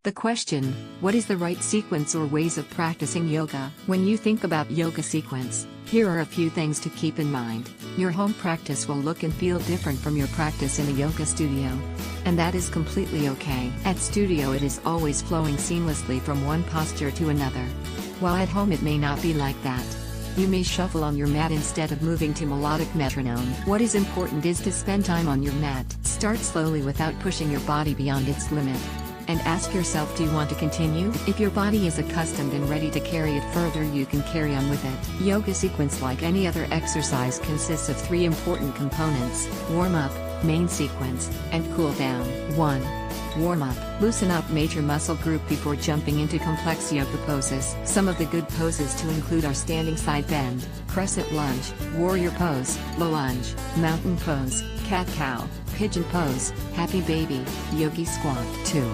The question, what is the right sequence or ways of practicing yoga? When you think about yoga sequence, here are a few things to keep in mind. Your home practice will look and feel different from your practice in a yoga studio. And that is completely okay. At studio it is always flowing seamlessly from one posture to another. While at home it may not be like that. You may shuffle on your mat instead of moving to melodic metronome. What is important is to spend time on your mat. Start slowly without pushing your body beyond its limit. And ask yourself, do you want to continue? If your body is accustomed and ready to carry it further, you can carry on with it. Yoga sequence, like any other exercise, consists of 3 important components: warm up, main sequence, and cool down. 1. Warm up. Loosen up major muscle group before jumping into complex yoga poses. Some of the good poses to include are standing side bend, crescent lunge, warrior pose, low lunge, mountain pose, cat-cow, pigeon pose, happy baby, yogi squat. 2.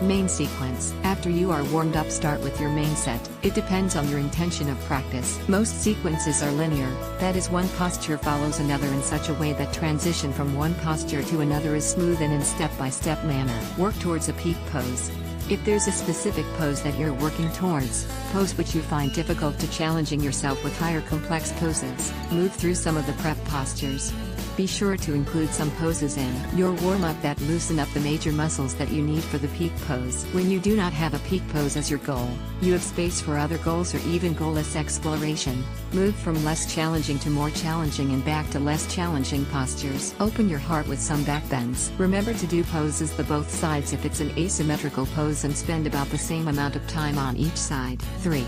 Main sequence. After you are warmed up, start with your main set. It depends on your intention of practice. Most sequences are linear, that is, one posture follows another in such a way that transition from one posture to another is smooth and in step-by-step manner. Work towards a peak pose. If there's a specific pose that you're working towards, pose which you find difficult, to challenging yourself with higher complex poses. Move through some of the prep postures. Be sure to include some poses in your warm-up that loosen up the major muscles that you need for the peak pose. When you do not have a peak pose as your goal, you have space for other goals or even goalless exploration. Move from less challenging to more challenging and back to less challenging postures. Open your heart with some back bends. Remember to do poses the both sides if it's an asymmetrical pose, and spend about the same amount of time on each side. 3.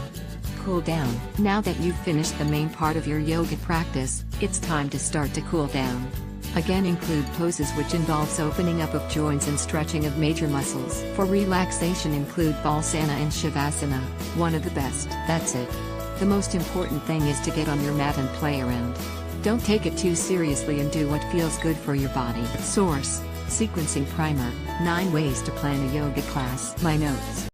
Cool down. Now that you've finished the main part of your yoga practice, it's time to start to cool down. Again, include poses which involves opening up of joints and stretching of major muscles. For relaxation, include Balasana and Shavasana, one of the best. That's it. The most important thing is to get on your mat and play around. Don't take it too seriously and do what feels good for your body. Source: Sequencing Primer, 9 Ways to Plan a Yoga Class. My notes.